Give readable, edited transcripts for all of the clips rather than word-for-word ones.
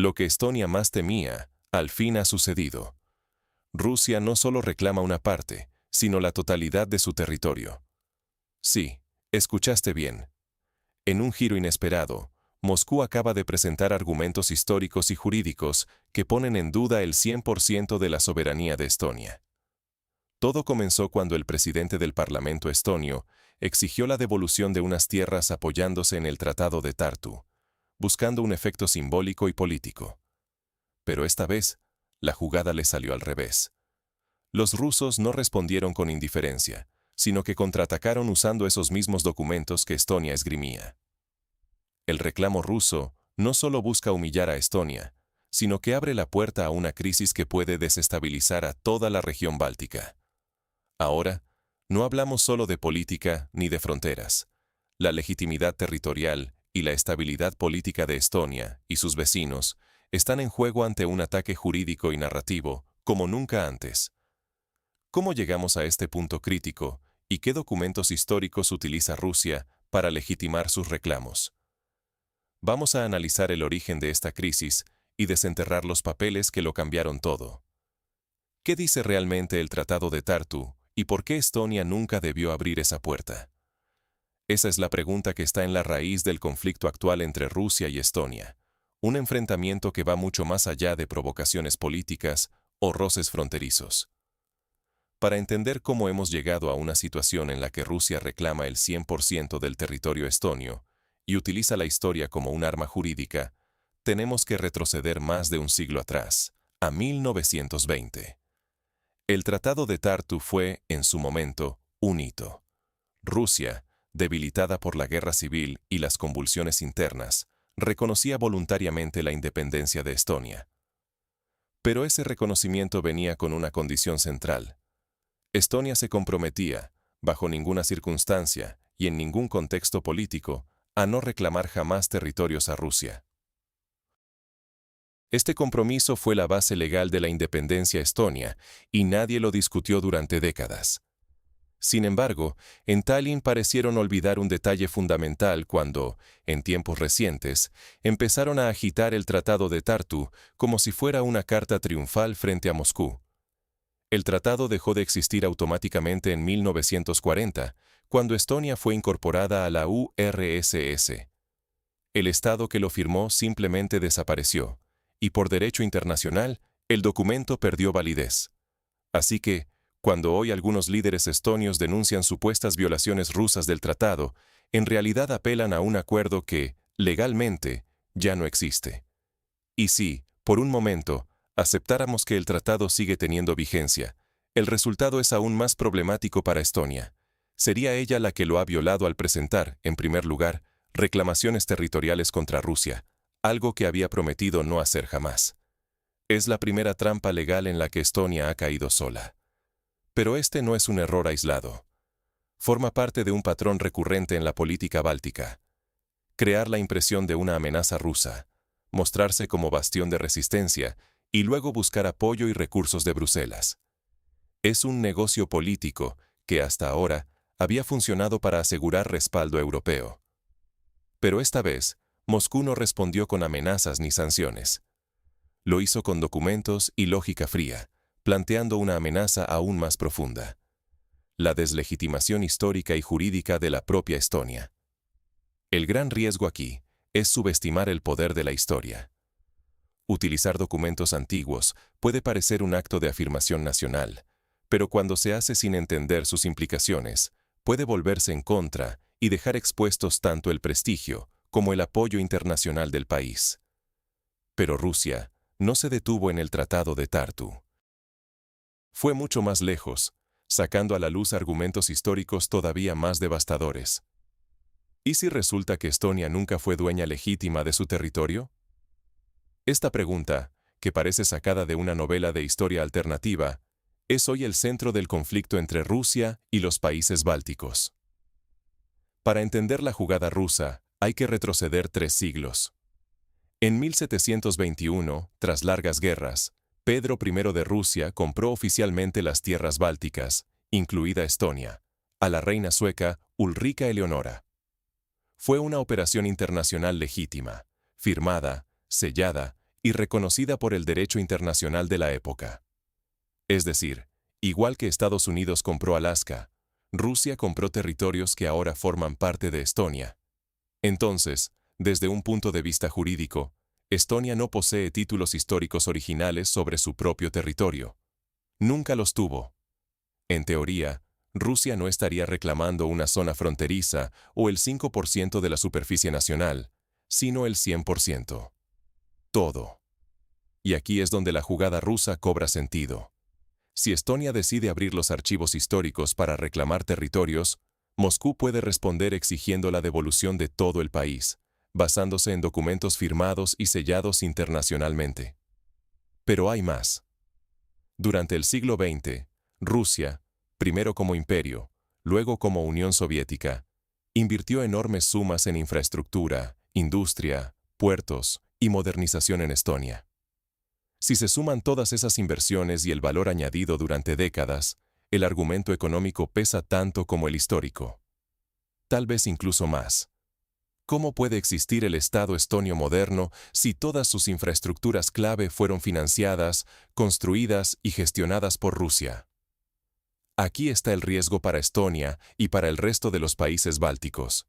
Lo que Estonia más temía, al fin ha sucedido. Rusia no solo reclama una parte, sino la totalidad de su territorio. Sí, escuchaste bien. En un giro inesperado, Moscú acaba de presentar argumentos históricos y jurídicos que ponen en duda el 100% de la soberanía de Estonia. Todo comenzó cuando el presidente del Parlamento estonio exigió la devolución de unas tierras apoyándose en el Tratado de Tartu, buscando un efecto simbólico y político. Pero esta vez, la jugada le salió al revés. Los rusos no respondieron con indiferencia, sino que contraatacaron usando esos mismos documentos que Estonia esgrimía. El reclamo ruso no solo busca humillar a Estonia, sino que abre la puerta a una crisis que puede desestabilizar a toda la región báltica. Ahora, no hablamos solo de política ni de fronteras. La legitimidad territorial y la estabilidad política de Estonia y sus vecinos están en juego ante un ataque jurídico y narrativo como nunca antes. ¿Cómo llegamos a este punto crítico y qué documentos históricos utiliza Rusia para legitimar sus reclamos? Vamos a analizar el origen de esta crisis y desenterrar los papeles que lo cambiaron todo. ¿Qué dice realmente el Tratado de Tartu y por qué Estonia nunca debió abrir esa puerta? Esa es la pregunta que está en la raíz del conflicto actual entre Rusia y Estonia, un enfrentamiento que va mucho más allá de provocaciones políticas o roces fronterizos. Para entender cómo hemos llegado a una situación en la que Rusia reclama el 100% del territorio estonio y utiliza la historia como un arma jurídica, tenemos que retroceder más de un siglo atrás, a 1920. El Tratado de Tartu fue, en su momento, un hito. Rusia, debilitada por la guerra civil y las convulsiones internas, reconocía voluntariamente la independencia de Estonia. Pero ese reconocimiento venía con una condición central. Estonia se comprometía, bajo ninguna circunstancia y en ningún contexto político, a no reclamar jamás territorios a Rusia. Este compromiso fue la base legal de la independencia estonia y nadie lo discutió durante décadas. Sin embargo, en Tallinn parecieron olvidar un detalle fundamental cuando, en tiempos recientes, empezaron a agitar el Tratado de Tartu como si fuera una carta triunfal frente a Moscú. El tratado dejó de existir automáticamente en 1940, cuando Estonia fue incorporada a la URSS. El Estado que lo firmó simplemente desapareció, y por derecho internacional, el documento perdió validez. Así que, cuando hoy algunos líderes estonios denuncian supuestas violaciones rusas del tratado, en realidad apelan a un acuerdo que, legalmente, ya no existe. Y si, por un momento, aceptáramos que el tratado sigue teniendo vigencia, el resultado es aún más problemático para Estonia. Sería ella la que lo ha violado al presentar, en primer lugar, reclamaciones territoriales contra Rusia, algo que había prometido no hacer jamás. Es la primera trampa legal en la que Estonia ha caído sola. Pero este no es un error aislado. Forma parte de un patrón recurrente en la política báltica. Crear la impresión de una amenaza rusa, mostrarse como bastión de resistencia y luego buscar apoyo y recursos de Bruselas. Es un negocio político que hasta ahora había funcionado para asegurar respaldo europeo. Pero esta vez, Moscú no respondió con amenazas ni sanciones. Lo hizo con documentos y lógica fría, planteando una amenaza aún más profunda: la deslegitimación histórica y jurídica de la propia Estonia. El gran riesgo aquí es subestimar el poder de la historia. Utilizar documentos antiguos puede parecer un acto de afirmación nacional, pero cuando se hace sin entender sus implicaciones, puede volverse en contra y dejar expuestos tanto el prestigio como el apoyo internacional del país. Pero Rusia no se detuvo en el Tratado de Tartu. Fue mucho más lejos, sacando a la luz argumentos históricos todavía más devastadores. ¿Y si resulta que Estonia nunca fue dueña legítima de su territorio? Esta pregunta, que parece sacada de una novela de historia alternativa, es hoy el centro del conflicto entre Rusia y los países bálticos. Para entender la jugada rusa, hay que retroceder 3 siglos. En 1721, tras largas guerras, Pedro I de Rusia compró oficialmente las tierras bálticas, incluida Estonia, a la reina sueca Ulrica Eleonora. Fue una operación internacional legítima, firmada, sellada y reconocida por el derecho internacional de la época. Es decir, igual que Estados Unidos compró Alaska, Rusia compró territorios que ahora forman parte de Estonia. Entonces, desde un punto de vista jurídico, Estonia no posee títulos históricos originales sobre su propio territorio. Nunca los tuvo. En teoría, Rusia no estaría reclamando una zona fronteriza o el 5% de la superficie nacional, sino el 100%. Todo. Y aquí es donde la jugada rusa cobra sentido. Si Estonia decide abrir los archivos históricos para reclamar territorios, Moscú puede responder exigiendo la devolución de todo el país, basándose en documentos firmados y sellados internacionalmente. Pero hay más. Durante el siglo XX, Rusia, primero como imperio, luego como Unión Soviética, invirtió enormes sumas en infraestructura, industria, puertos y modernización en Estonia. Si se suman todas esas inversiones y el valor añadido durante décadas, el argumento económico pesa tanto como el histórico. Tal vez incluso más. ¿Cómo puede existir el Estado estonio moderno si todas sus infraestructuras clave fueron financiadas, construidas y gestionadas por Rusia? Aquí está el riesgo para Estonia y para el resto de los países bálticos.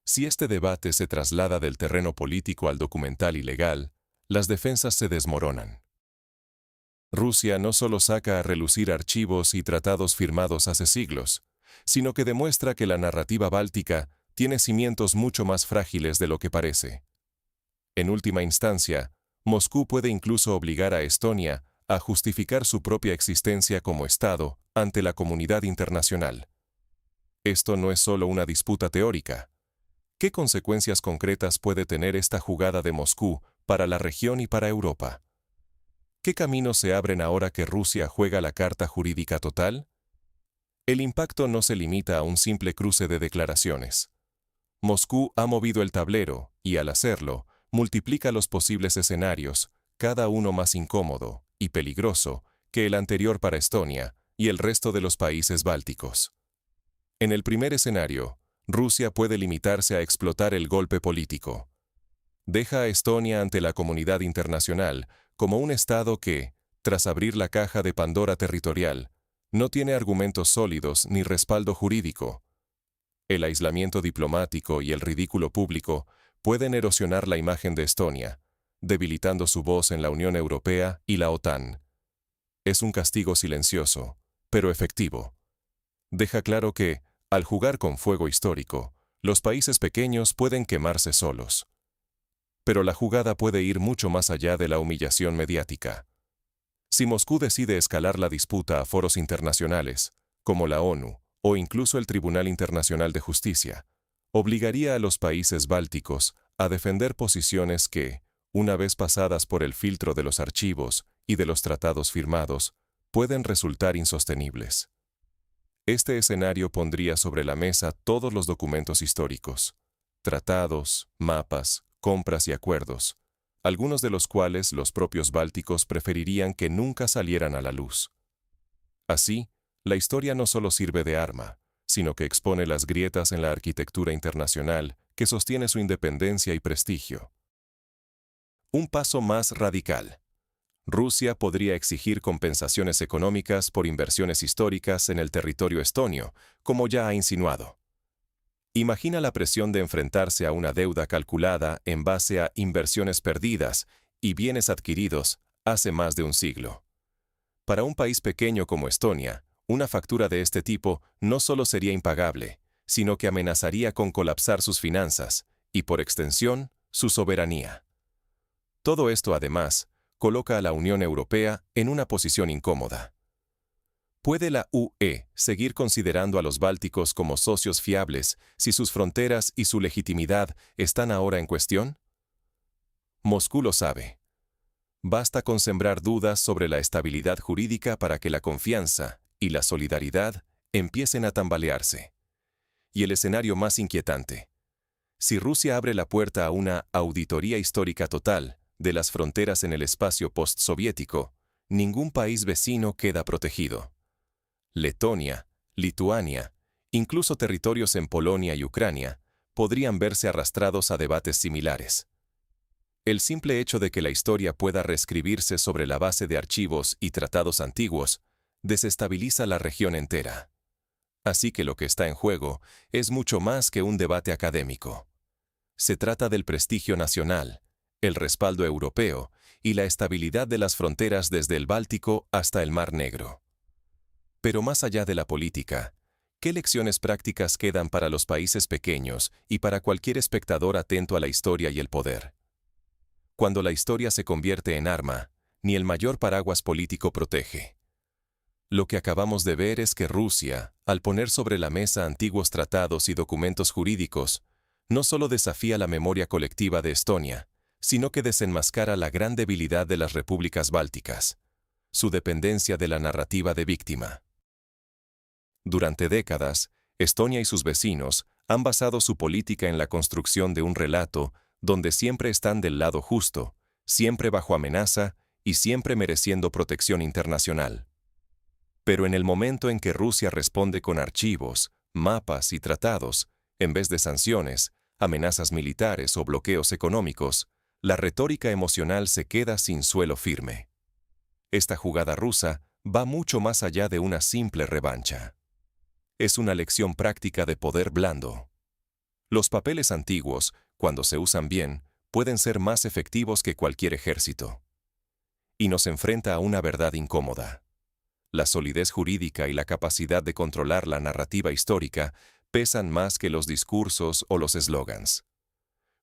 Si este debate se traslada del terreno político al documental y legal, las defensas se desmoronan. Rusia no solo saca a relucir archivos y tratados firmados hace siglos, sino que demuestra que la narrativa báltica tiene cimientos mucho más frágiles de lo que parece. En última instancia, Moscú puede incluso obligar a Estonia a justificar su propia existencia como Estado ante la comunidad internacional. Esto no es solo una disputa teórica. ¿Qué consecuencias concretas puede tener esta jugada de Moscú para la región y para Europa? ¿Qué caminos se abren ahora que Rusia juega la carta jurídica total? El impacto no se limita a un simple cruce de declaraciones. Moscú ha movido el tablero y, al hacerlo, multiplica los posibles escenarios, cada uno más incómodo y peligroso que el anterior para Estonia y el resto de los países bálticos. En el primer escenario, Rusia puede limitarse a explotar el golpe político. Deja a Estonia ante la comunidad internacional como un Estado que, tras abrir la caja de Pandora territorial, no tiene argumentos sólidos ni respaldo jurídico. El aislamiento diplomático y el ridículo público pueden erosionar la imagen de Estonia, debilitando su voz en la Unión Europea y la OTAN. Es un castigo silencioso, pero efectivo. Deja claro que, al jugar con fuego histórico, los países pequeños pueden quemarse solos. Pero la jugada puede ir mucho más allá de la humillación mediática. Si Moscú decide escalar la disputa a foros internacionales, como la ONU o incluso el Tribunal Internacional de Justicia, obligaría a los países bálticos a defender posiciones que, una vez pasadas por el filtro de los archivos y de los tratados firmados, pueden resultar insostenibles. Este escenario pondría sobre la mesa todos los documentos históricos, tratados, mapas, compras y acuerdos, algunos de los cuales los propios bálticos preferirían que nunca salieran a la luz. Así, la historia no solo sirve de arma, sino que expone las grietas en la arquitectura internacional que sostiene su independencia y prestigio. Un paso más radical. Rusia podría exigir compensaciones económicas por inversiones históricas en el territorio estonio, como ya ha insinuado. Imagina la presión de enfrentarse a una deuda calculada en base a inversiones perdidas y bienes adquiridos hace más de un siglo. Para un país pequeño como Estonia, una factura de este tipo no solo sería impagable, sino que amenazaría con colapsar sus finanzas y, por extensión, su soberanía. Todo esto, además, coloca a la Unión Europea en una posición incómoda. ¿Puede la UE seguir considerando a los bálticos como socios fiables si sus fronteras y su legitimidad están ahora en cuestión? Moscú lo sabe. Basta con sembrar dudas sobre la estabilidad jurídica para que la confianza y la solidaridad empiecen a tambalearse. Y el escenario más inquietante. Si Rusia abre la puerta a una auditoría histórica total de las fronteras en el espacio postsoviético, ningún país vecino queda protegido. Letonia, Lituania, incluso territorios en Polonia y Ucrania, podrían verse arrastrados a debates similares. El simple hecho de que la historia pueda reescribirse sobre la base de archivos y tratados antiguos desestabiliza la región entera. Así que lo que está en juego es mucho más que un debate académico. Se trata del prestigio nacional, el respaldo europeo y la estabilidad de las fronteras desde el Báltico hasta el Mar Negro. Pero más allá de la política, ¿qué lecciones prácticas quedan para los países pequeños y para cualquier espectador atento a la historia y el poder? Cuando la historia se convierte en arma, ni el mayor paraguas político protege. Lo que acabamos de ver es que Rusia, al poner sobre la mesa antiguos tratados y documentos jurídicos, no solo desafía la memoria colectiva de Estonia, sino que desenmascara la gran debilidad de las repúblicas bálticas, su dependencia de la narrativa de víctima. Durante décadas, Estonia y sus vecinos han basado su política en la construcción de un relato donde siempre están del lado justo, siempre bajo amenaza y siempre mereciendo protección internacional. Pero en el momento en que Rusia responde con archivos, mapas y tratados, en vez de sanciones, amenazas militares o bloqueos económicos, la retórica emocional se queda sin suelo firme. Esta jugada rusa va mucho más allá de una simple revancha. Es una lección práctica de poder blando. Los papeles antiguos, cuando se usan bien, pueden ser más efectivos que cualquier ejército. Y nos enfrenta a una verdad incómoda. La solidez jurídica y la capacidad de controlar la narrativa histórica pesan más que los discursos o los eslogans.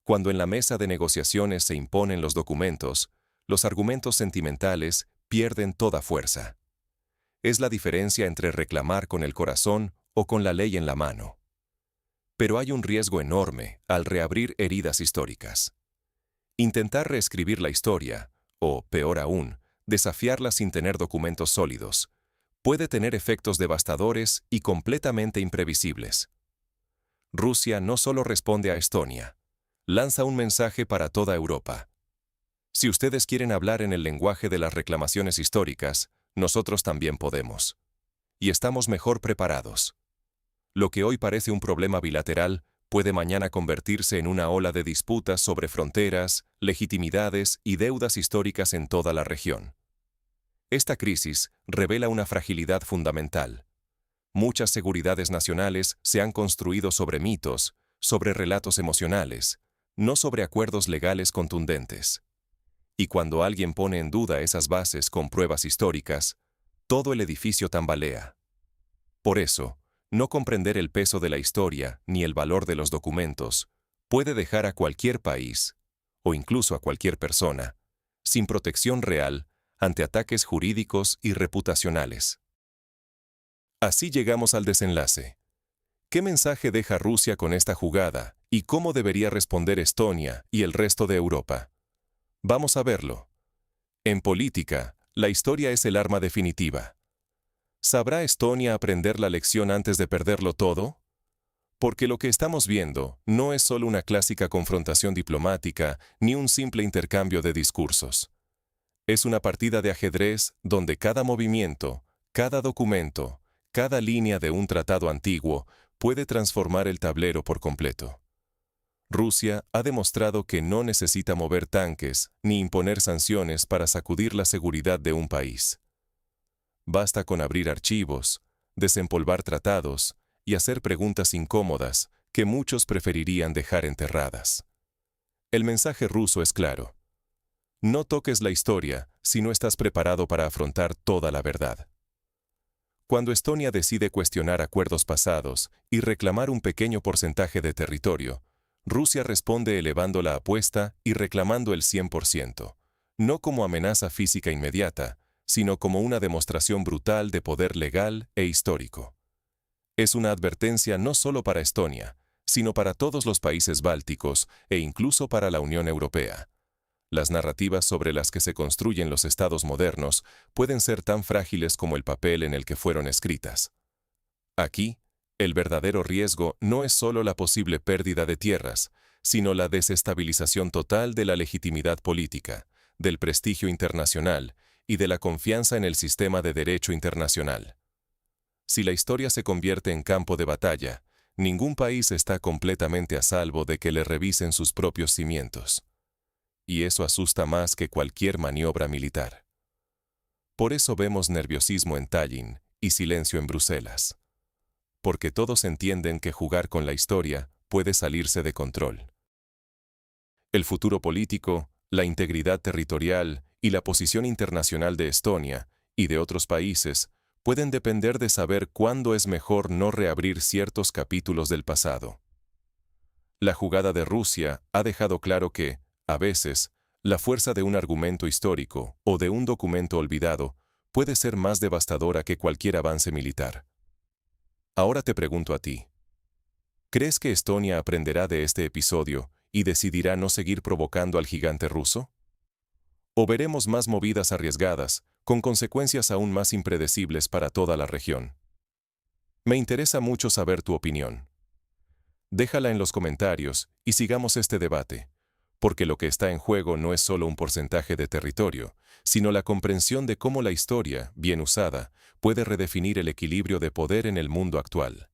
Cuando en la mesa de negociaciones se imponen los documentos, los argumentos sentimentales pierden toda fuerza. Es la diferencia entre reclamar con el corazón o con la ley en la mano. Pero hay un riesgo enorme al reabrir heridas históricas. Intentar reescribir la historia, o, peor aún, desafiarla sin tener documentos sólidos, puede tener efectos devastadores y completamente imprevisibles. Rusia no solo responde a Estonia, lanza un mensaje para toda Europa. Si ustedes quieren hablar en el lenguaje de las reclamaciones históricas, nosotros también podemos. Y estamos mejor preparados. Lo que hoy parece un problema bilateral puede mañana convertirse en una ola de disputas sobre fronteras, legitimidades y deudas históricas en toda la región. Esta crisis revela una fragilidad fundamental. Muchas seguridades nacionales se han construido sobre mitos, sobre relatos emocionales, no sobre acuerdos legales contundentes. Y cuando alguien pone en duda esas bases con pruebas históricas, todo el edificio tambalea. Por eso, no comprender el peso de la historia ni el valor de los documentos puede dejar a cualquier país, o incluso a cualquier persona, sin protección real ante ataques jurídicos y reputacionales. Así llegamos al desenlace. ¿Qué mensaje deja Rusia con esta jugada y cómo debería responder Estonia y el resto de Europa? Vamos a verlo. En política, la historia es el arma definitiva. ¿Sabrá Estonia aprender la lección antes de perderlo todo? Porque lo que estamos viendo no es solo una clásica confrontación diplomática ni un simple intercambio de discursos. Es una partida de ajedrez donde cada movimiento, cada documento, cada línea de un tratado antiguo puede transformar el tablero por completo. Rusia ha demostrado que no necesita mover tanques ni imponer sanciones para sacudir la seguridad de un país. Basta con abrir archivos, desempolvar tratados y hacer preguntas incómodas que muchos preferirían dejar enterradas. El mensaje ruso es claro. No toques la historia si no estás preparado para afrontar toda la verdad. Cuando Estonia decide cuestionar acuerdos pasados y reclamar un pequeño porcentaje de territorio, Rusia responde elevando la apuesta y reclamando el 100%, no como amenaza física inmediata, sino como una demostración brutal de poder legal e histórico. Es una advertencia no solo para Estonia, sino para todos los países bálticos e incluso para la Unión Europea. Las narrativas sobre las que se construyen los estados modernos pueden ser tan frágiles como el papel en el que fueron escritas. Aquí, el verdadero riesgo no es solo la posible pérdida de tierras, sino la desestabilización total de la legitimidad política, del prestigio internacional y de la confianza en el sistema de derecho internacional. Si la historia se convierte en campo de batalla, ningún país está completamente a salvo de que le revisen sus propios cimientos. y eso asusta más que cualquier maniobra militar. Por eso vemos nerviosismo en Tallinn y silencio en Bruselas. Porque todos entienden que jugar con la historia puede salirse de control. El futuro político, la integridad territorial y la posición internacional de Estonia y de otros países pueden depender de saber cuándo es mejor no reabrir ciertos capítulos del pasado. La jugada de Rusia ha dejado claro que, a veces, la fuerza de un argumento histórico o de un documento olvidado puede ser más devastadora que cualquier avance militar. Ahora te pregunto a ti. ¿Crees que Estonia aprenderá de este episodio y decidirá no seguir provocando al gigante ruso? ¿O veremos más movidas arriesgadas, con consecuencias aún más impredecibles para toda la región? Me interesa mucho saber tu opinión. Déjala en los comentarios y sigamos este debate, porque lo que está en juego no es solo un porcentaje de territorio, sino la comprensión de cómo la historia, bien usada, puede redefinir el equilibrio de poder en el mundo actual.